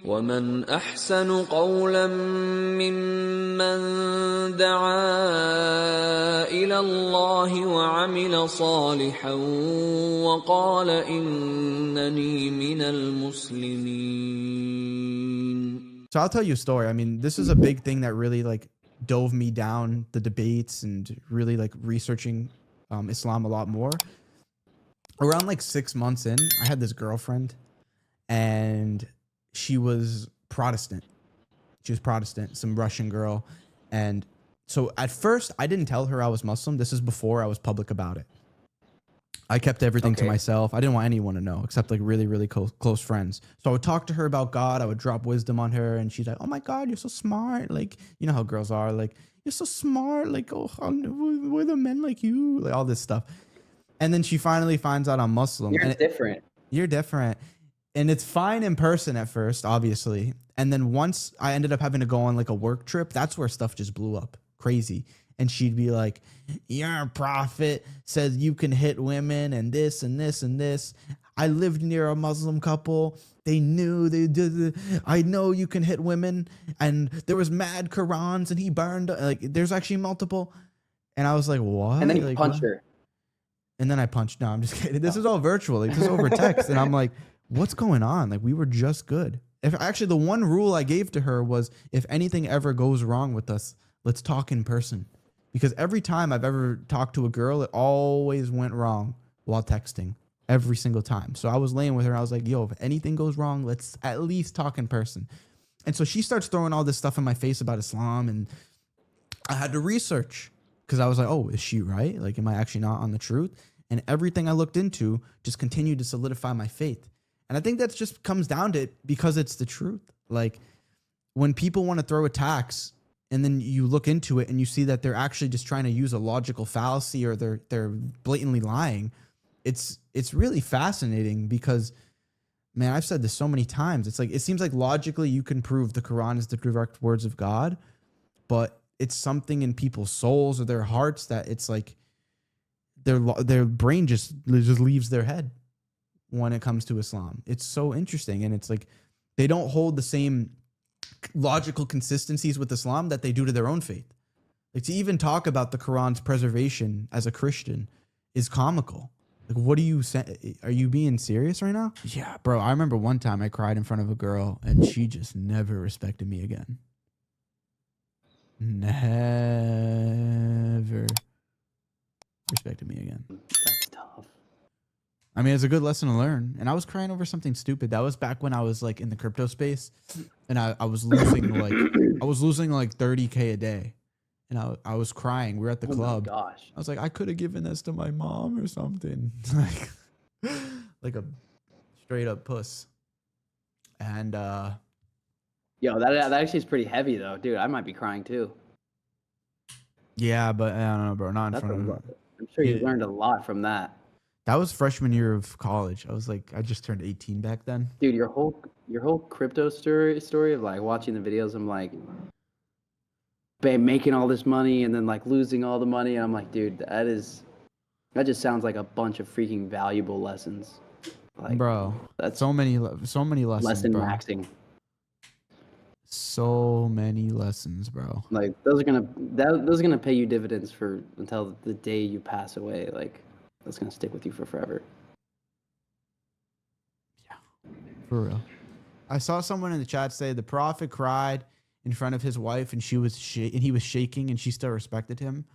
ومن أحسن قولا ممن دعا إلى الله وعمل صالحا وقال إنني من المسلمين. So I'll tell you a story. I mean, this is a big thing that really like dove me down the debates and really like researching Islam a lot more. Around like 6 months in, I had this girlfriend and she was Protestant. She was Protestant, some Russian girl. And so at first I didn't tell her I was Muslim. This is before I was public about it. I kept everything to myself. I didn't want anyone to know except like really, really close friends. So I would talk to her about God. I would drop wisdom on her and she's like, oh my God, you're so smart. Like, you know how girls are, like, you're so smart. Like, oh, we're the men like you, like all this stuff. And then she finally finds out I'm Muslim. You're different. You're different. And it's fine in person at first, obviously. And then once I ended up having to go on like a work trip, that's where stuff just blew up crazy. And she'd be like, your prophet says you can hit women and this and this and this. I lived near a Muslim couple. They knew they did. I know you can hit women. And there was mad Qurans and he burned. Like, there's actually multiple. And I was like, what? And then you like, punched her. And then I punched. No, I'm just kidding. This is all virtual. Like, this is over text. And I'm like, what's going on? Like, we were just good. If actually the one rule I gave to her was, if anything ever goes wrong with us, let's talk in person. Because every time I've ever talked to a girl, it always went wrong while texting. Every single time. So I was laying with her. I was like, yo, if anything goes wrong, let's at least talk in person. And so she starts throwing all this stuff in my face about Islam. And I had to research because I was like, oh, is she right? Like, am I actually not on the truth? And everything I looked into just continued to solidify my faith. And I think that just comes down to it because it's the truth. Like, when people want to throw attacks and then you look into it and you see that they're actually just trying to use a logical fallacy or they're blatantly lying, it's really fascinating because, man, I've said this so many times. It's like, it seems like logically you can prove the Quran is the direct words of God, but it's something in people's souls or their hearts that it's like their brain just leaves their head when it comes to Islam. It's so interesting. And it's like, they don't hold the same logical consistencies with Islam that they do to their own faith. Like, to even talk about the Quran's preservation as a Christian is comical. Like, what are you saying? Are you being serious right now? Yeah, bro. I remember one time I cried in front of a girl and she just never respected me again. Never respected me again. That's tough. I mean, it's a good lesson to learn. And I was crying over something stupid. That was back when I was like in the crypto space and I was losing like 30K a day. And I was crying. We were at the club. Oh my gosh. I was like, I could have given this to my mom or something. like a straight up puss. And Yo, that actually is pretty heavy though, dude. I might be crying too. yeah, but I don't know, bro. Not in That's front of I'm sure you learned a lot from that. That was freshman year of college. I was like, I just turned 18 back then. Dude, your whole crypto story of like watching the videos, I'm like, babe, making all this money and then like losing all the money. And I'm like, dude, that just sounds like a bunch of freaking valuable lessons. Like, bro, that's so many lessons, lesson bro. maxing. So many lessons, bro. Like those are gonna pay you dividends for until the day you pass away. Like that's gonna stick with you for forever. Yeah, for real. I saw someone in the chat say the prophet cried in front of his wife and he was shaking and she still respected him.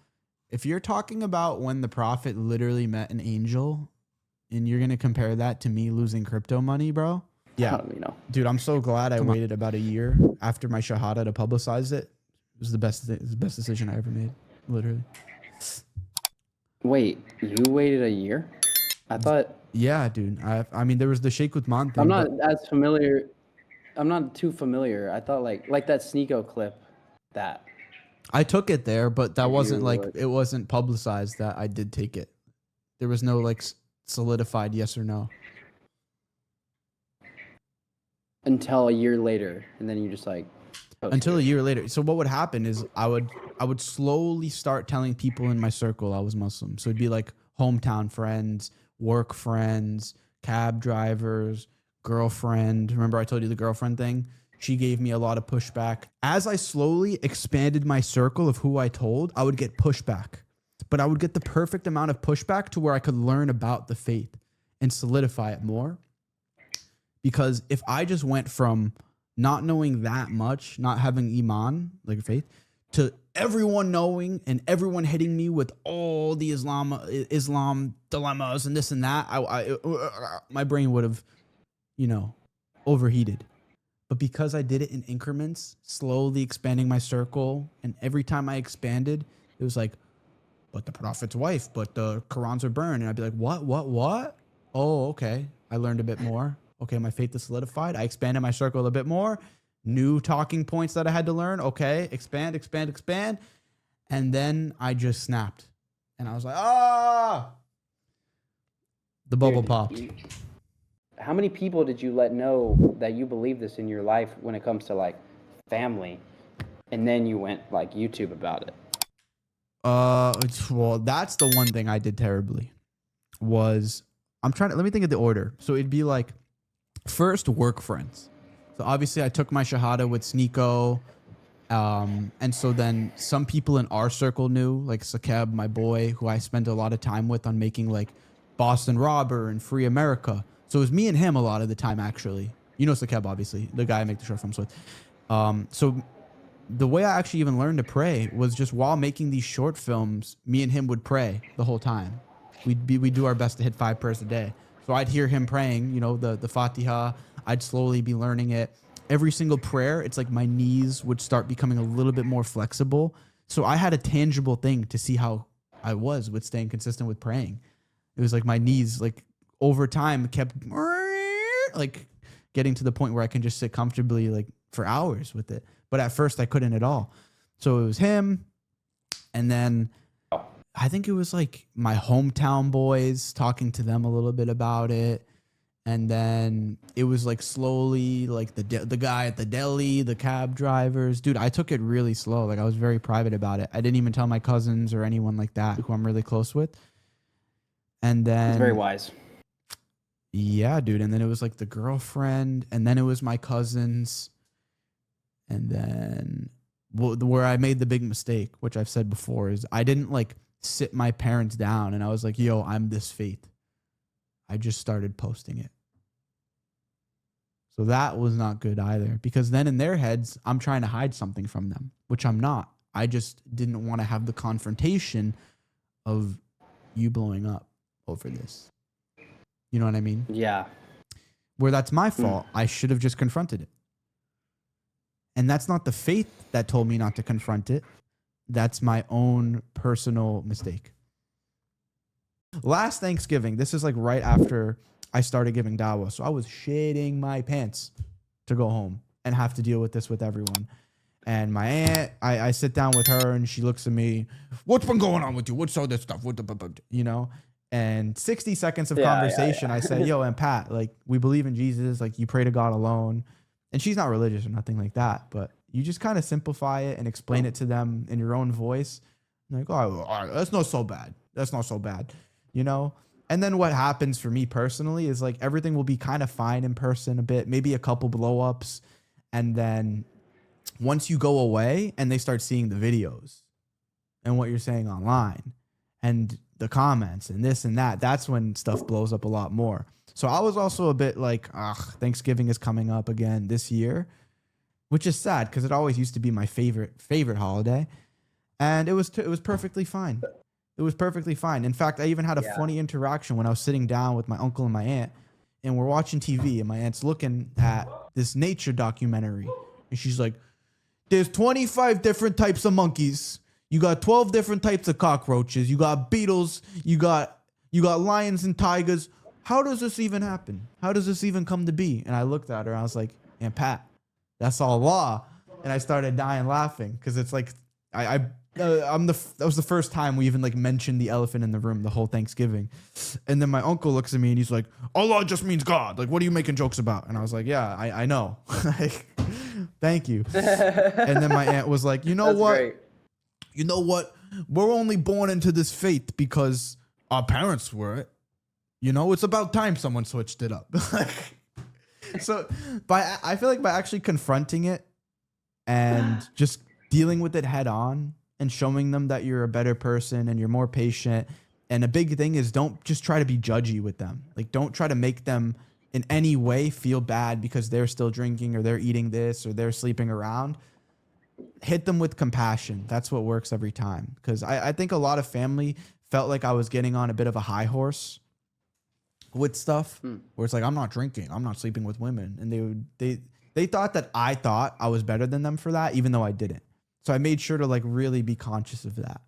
If you're talking about when the prophet literally met an angel and you're going to compare that to me losing crypto money, bro. Yeah. Dude, I'm so glad I waited about a year after my Shahada to publicize it. It was the best decision I ever made. Literally. Wait, you waited a year? I thought. Yeah, dude. I mean, there was the Sheikh Uthman thing. I'm not as familiar. I'm not too familiar. I thought like that Sneeko clip. That. I took it there, but that wasn't like it wasn't publicized that I did take it. There was no like solidified yes or no. Until a year later, and then you just like. Until a year later. So what would happen is I would slowly start telling people in my circle I was Muslim. So it'd be like hometown friends, work friends, cab drivers, girlfriend. Remember I told you the girlfriend thing? She gave me a lot of pushback. As I slowly expanded my circle of who I told, I would get pushback. But I would get the perfect amount of pushback to where I could learn about the faith and solidify it more. Because if I just went from not knowing that much, not having iman, like faith, to everyone knowing and everyone hitting me with all the Islam dilemmas and this and that, my brain would have, overheated. But because I did it in increments, slowly expanding my circle, and every time I expanded, it was like, but the prophet's wife, but the Qurans are burned. And I'd be like, what? Oh, okay. I learned a bit more. Okay, my faith is solidified. I expanded my circle a bit more. New talking points that I had to learn. Okay, expand. And then I just snapped. And I was like, the bubble popped. How many people did you let know that you believe this in your life when it comes to like family? And then you went like YouTube about it. Well, that's the one thing I did terribly was let me think of the order. So it'd be like first work friends. So obviously I took my Shahada with Sneeko. And so then some people in our circle knew, like Sakeb, my boy, who I spent a lot of time with on making like Boston Robber and Free America. So it was me and him a lot of the time, actually. You know Sakeb, obviously, the guy I make the short films with. So the way I actually even learned to pray was just while making these short films, me and him would pray the whole time. We'd do our best to hit 5 prayers a day. So I'd hear him praying, the Fatiha. I'd slowly be learning it. Every single prayer, it's like my knees would start becoming a little bit more flexible. So I had a tangible thing to see how I was with staying consistent with praying. It was like my knees, like over time, kept like getting to the point where I can just sit comfortably like for hours with it. But at first I couldn't at all. So it was him. And then I think it was like my hometown boys, talking to them a little bit about it. And then it was like slowly like the guy at the deli, the cab drivers. Dude, I took it really slow. Like I was very private about it. I didn't even tell my cousins or anyone like that who I'm really close with. And then it's very wise. Yeah, dude. And then it was like the girlfriend, and then it was my cousins. And then where I made the big mistake, which I've said before, is I didn't like sit my parents down and I was like, yo, I'm this faith. I just started posting it. So that was not good either, because then in their heads, I'm trying to hide something from them, which I'm not. I just didn't want to have the confrontation of you blowing up over this. You know what I mean? Yeah. Where that's my fault. I should have just confronted it. And that's not the faith that told me not to confront it. That's my own personal mistake. Last Thanksgiving, this is like right after I started giving dawah. So I was shitting my pants to go home and have to deal with this with everyone. And my aunt, I sit down with her and she looks at me, what's been going on with you? What's all this stuff? And 60 seconds of conversation, I said, yo, and Pat, like, we believe in Jesus. Like, you pray to God alone. And she's not religious or nothing like that, but you just kind of simplify it and explain it to them in your own voice. And like, oh, all right, that's not so bad. That's not so bad, And then what happens for me personally is like everything will be kind of fine in person a bit, maybe a couple blow-ups. And then once you go away and they start seeing the videos and what you're saying online and the comments and this and that, that's when stuff blows up a lot more. So I was also a bit like, Thanksgiving is coming up again this year, which is sad because it always used to be my favorite holiday. And it was perfectly fine. It was perfectly fine. In fact, I even had a funny interaction when I was sitting down with my uncle and my aunt, and we're watching TV, and my aunt's looking at this nature documentary, and she's like, there's 25 different types of monkeys. You got 12 different types of cockroaches. You got beetles. You got lions and tigers. How does this even happen? How does this even come to be? And I looked at her and I was like, Aunt Pat, that's all law. And I started dying laughing because it's like that was the first time we even like mentioned the elephant in the room the whole Thanksgiving. And then my uncle looks at me and he's like, Allah just means God. Like, what are you making jokes about? And I was like, yeah, I know. Like, thank you. And then my aunt was like, you know what? Great. You know what? We're only born into this faith because our parents were it. It's about time someone switched it up. So I feel like by actually confronting it and just dealing with it head on and showing them that you're a better person and you're more patient. And a big thing is don't just try to be judgy with them. Like don't try to make them in any way feel bad because they're still drinking or they're eating this or they're sleeping around. Hit them with compassion. That's what works every time. Because I think a lot of family felt like I was getting on a bit of a high horse with stuff where it's like, I'm not drinking, I'm not sleeping with women. And they thought that I thought I was better than them for that, even though I didn't. So I made sure to like really be conscious of that.